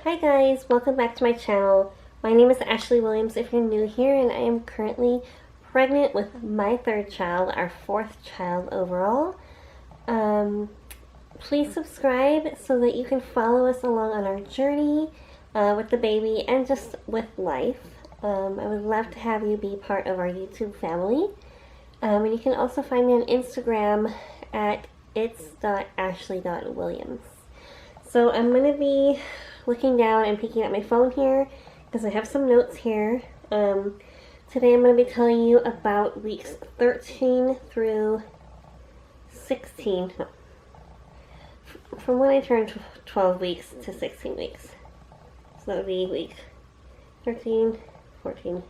Hi guys, welcome back to my channel. My name is Ashley Williams if you're new here, and I am currently pregnant with my third child, our fourth child overall. Please subscribe so that you can follow us along on our journey with the baby and just with life. I would love to have you be part of our YouTube family. And you can also find me on Instagram at its.ashley.williams. So I'm going to be looking down and peeking at my phone here because I have some notes here. Today I'm going to be telling you about weeks 13 through 16. No, from when I turned 12 weeks to 16 weeks. So that would be week 13, 14.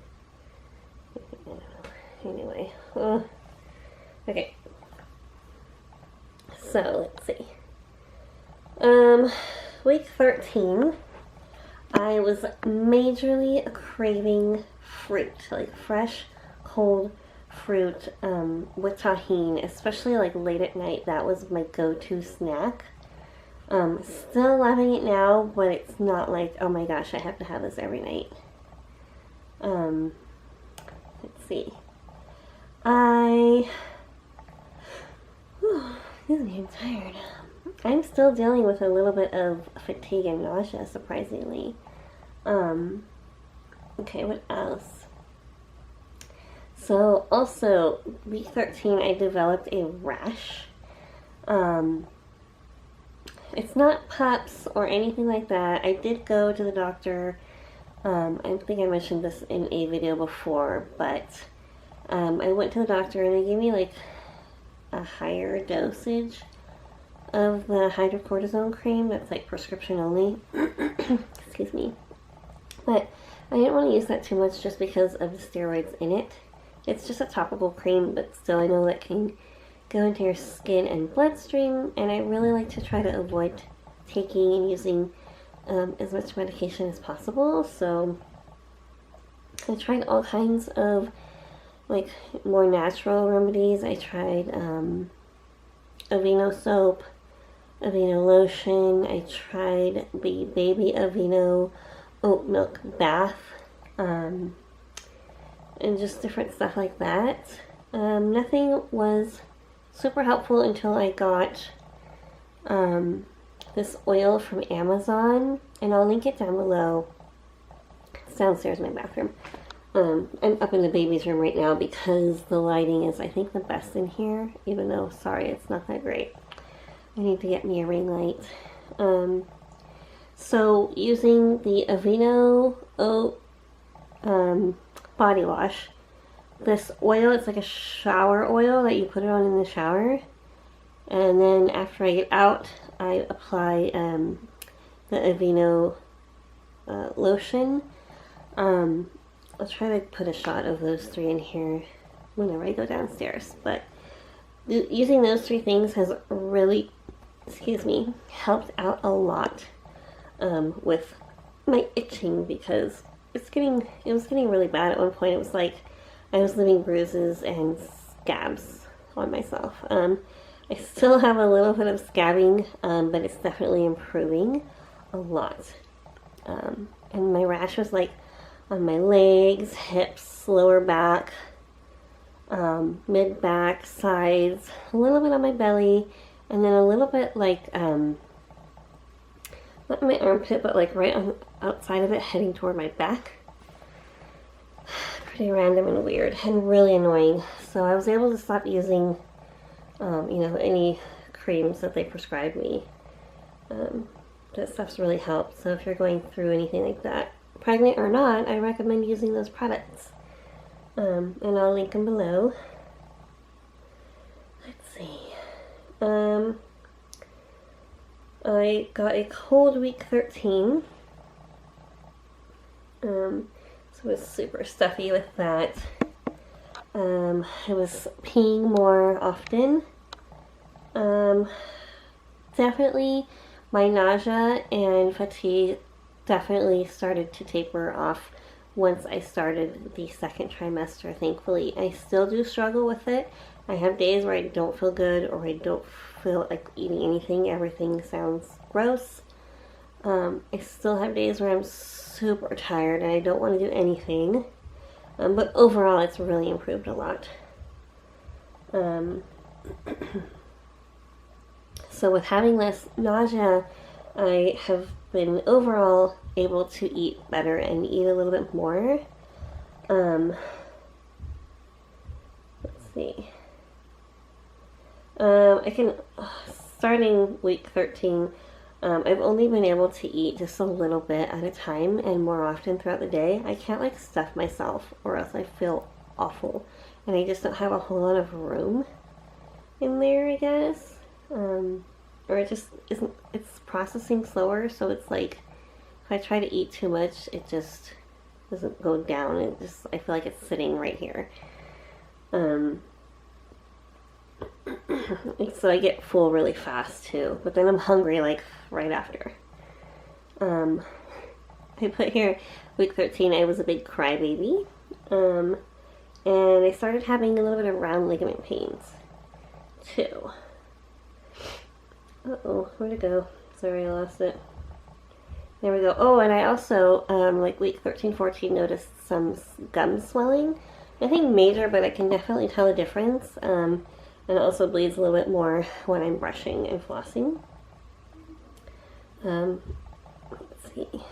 Anyway. Okay. So let's see. Week 13, I was majorly craving fruit, like fresh, cold fruit with tahini, especially like late at night. That was my go-to snack. Still loving it now, but it's not like, oh my gosh, I have to have this every night. Let's see. Excuse me, I'm tired. I'm still dealing with a little bit of fatigue and nausea, surprisingly. Okay, what else? So, also, week 13, I developed a rash. It's not PUPS or anything like that. I did go to the doctor. I think I mentioned this in a video before, but I went to the doctor and they gave me like a higher dosage of the hydrocortisone cream that's like prescription only. Excuse me. But I didn't want to use that too much just because of the steroids in it. It's just a topical cream, but still I know that can go into your skin and bloodstream, and I really like to try to avoid taking and using as much medication as possible. So I tried all kinds of like more natural remedies. I tried Aveeno soap, Aveeno lotion. I tried the baby Aveeno oat milk bath, and just different stuff like that. Nothing was super helpful until I got this oil from Amazon, and I'll link it down below. It's downstairs in my bathroom. I'm up in the baby's room right now because the lighting is, I think, the best in here, even though, sorry, it's not that great. I need to get me a ring light. So, using the Aveeno Oat body wash, this oil, it's like a shower oil that you put it on in the shower, and then after I get out, I apply the Aveeno lotion. I'll try to put a shot of those three in here whenever I go downstairs, but using those three things has really, excuse me, helped out a lot with my itching, because it was getting really bad at one point. It was like I was leaving bruises and scabs on myself. I still have a little bit of scabbing, but it's definitely improving a lot. And my rash was like on my legs, hips, lower back, mid-back, sides, a little bit on my belly, and then a little bit like, not my armpit, but like right on outside of it, heading toward my back. Pretty random and weird and really annoying. So I was able to stop using, any creams that they prescribed me. That stuff's really helped. So if you're going through anything like that, pregnant or not, I recommend using those products. And I'll link them below. Let's see. I got a cold week 13. So it was super stuffy with that. I was peeing more often. Definitely my nausea and fatigue definitely started to taper off once I started the second trimester, thankfully. I still do struggle with it. I have days where I don't feel good or I don't feel like eating anything. Everything sounds gross. I still have days where I'm super tired and I don't want to do anything. But overall, it's really improved a lot. So with having less nausea, I have been overall able to eat better and eat a little bit more. Let's see. Starting week 13, I've only been able to eat just a little bit at a time and more often throughout the day. I can't like stuff myself or else I feel awful. And I just don't have a whole lot of room in there, I guess. Or it just isn't, it's processing slower, so it's like, if I try to eat too much, it just doesn't go down. It just, I feel like it's sitting right here. So I get full really fast too, but then I'm hungry like right after. I put here, week 13, I was a big crybaby. And I started having a little bit of round ligament pains too. Uh-oh, where'd it go? Sorry, I lost it. There we go. Oh, and I also, like week 13, 14, noticed some gum swelling. Nothing major, but I can definitely tell a difference. And it also bleeds a little bit more when I'm brushing and flossing. Let's see.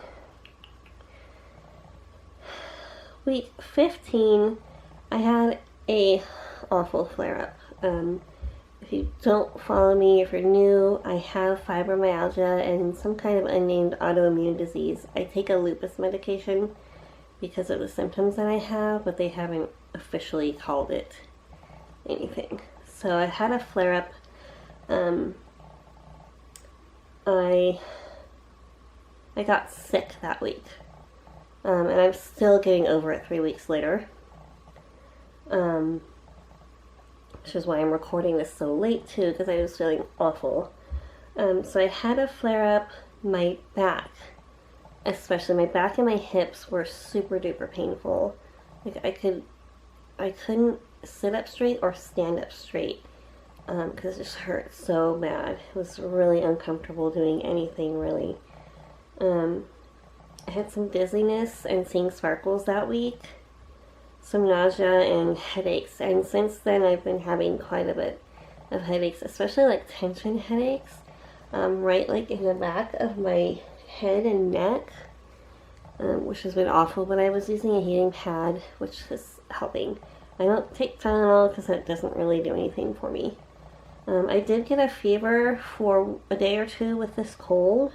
Week 15, I had a awful flare-up. If you don't follow me, if you're new, I have fibromyalgia and some kind of unnamed autoimmune disease. I take a lupus medication because of the symptoms that I have, but they haven't officially called it anything. So I had a flare-up. I got sick that week. And I'm still getting over it 3 weeks later. Which is why I'm recording this so late too, because I was feeling awful. So I had a flare-up. My back, especially my back and my hips, were super duper painful. Like I couldn't sit up straight or stand up straight because it just hurt so bad. It was really uncomfortable doing anything really. I had some dizziness and seeing sparkles that week, some nausea and headaches, and since then I've been having quite a bit of headaches, especially like tension headaches, right like in the back of my head and neck, which has been awful, but I was using a heating pad, which is helping. I don't take Tylenol because that doesn't really do anything for me. I did get a fever for a day or two with this cold,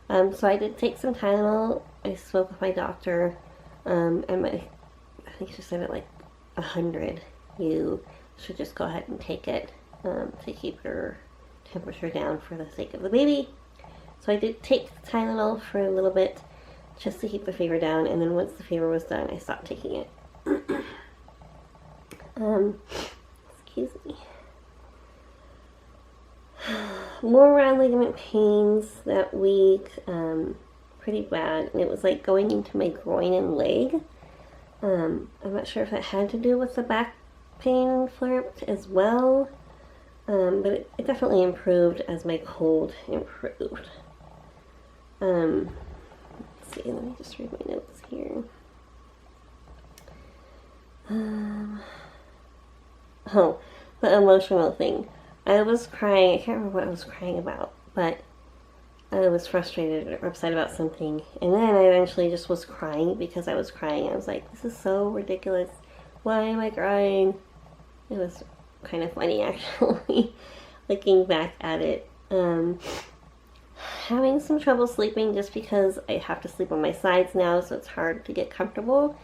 so I did take some Tylenol. I spoke with my doctor, and I think she said at like 100, you should just go ahead and take it to keep your temperature down for the sake of the baby. So I did take Tylenol for a little bit just to keep the fever down, and then once the fever was done, I stopped taking it. Excuse me. More round ligament pains that week, pretty bad, and it was like going into my groin and leg. I'm not sure if it had to do with the back pain flare-up as well, but it definitely improved as my cold improved. Let's see, let me just read my notes here. Oh, the emotional thing. I was crying. I can't remember what I was crying about, but I was frustrated or upset about something. And then I eventually just was crying because I was crying. I was like, this is so ridiculous. Why am I crying? It was kind of funny, actually, looking back at it. Having some trouble sleeping just because I have to sleep on my sides now, so it's hard to get comfortable.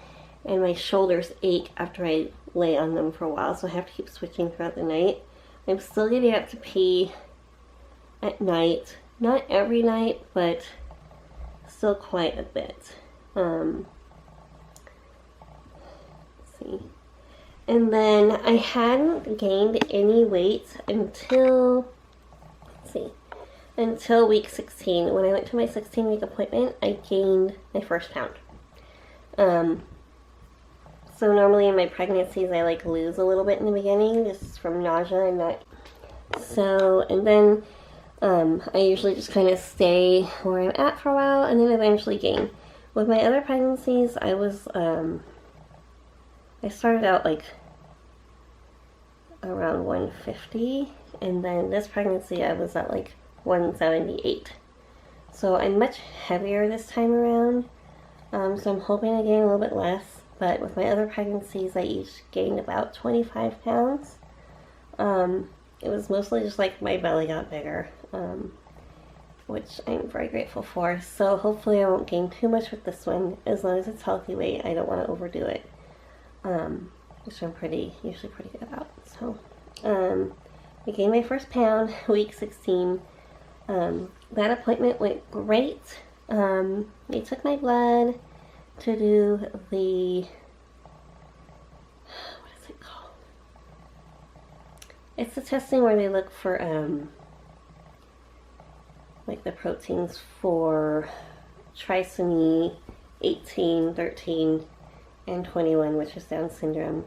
And my shoulders ache after I lay on them for a while, so I have to keep switching throughout the night. I'm still getting up to pee at night. Not every night, but still quite a bit. Let's see. And then I hadn't gained any weight until, until week 16. When I went to my 16-week appointment, I gained my first pound. So normally in my pregnancies, I like lose a little bit in the beginning, just from nausea and that. So, and then I usually just kind of stay where I'm at for a while and then eventually gain. With my other pregnancies, I started out like around 150, and then this pregnancy I was at like 178. So I'm much heavier this time around, so I'm hoping to gain a little bit less, but with my other pregnancies I each gained about 25 pounds. It was mostly just like my belly got bigger, which I'm very grateful for. So hopefully I won't gain too much with this one, as long as it's healthy weight. I don't want to overdo it, which I'm usually pretty good about. So I gained my first pound, week 16. That appointment went great. They took my blood to do the, what is it called? It's the testing where they look for like the proteins for trisomy 18, 13, and 21, which is Down syndrome,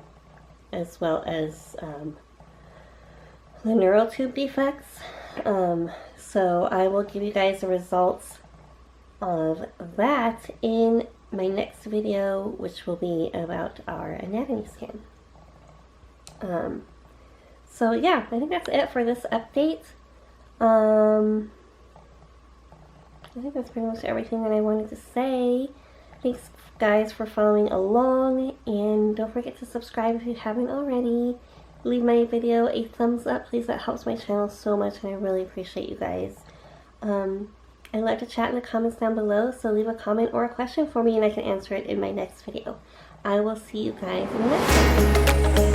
as well as the neural tube defects. So I will give you guys the results of that in my next video, which will be about our anatomy scan. So yeah, I think that's it for this update. I think that's pretty much everything that I wanted to say. Thanks guys for following along, and don't forget to subscribe if you haven't already. Leave my video a thumbs up, please. That helps my channel so much, and I really appreciate you guys. I'd love to chat in the comments down below, so leave a comment or a question for me and I can answer it in my next video. I will see you guys in the next one.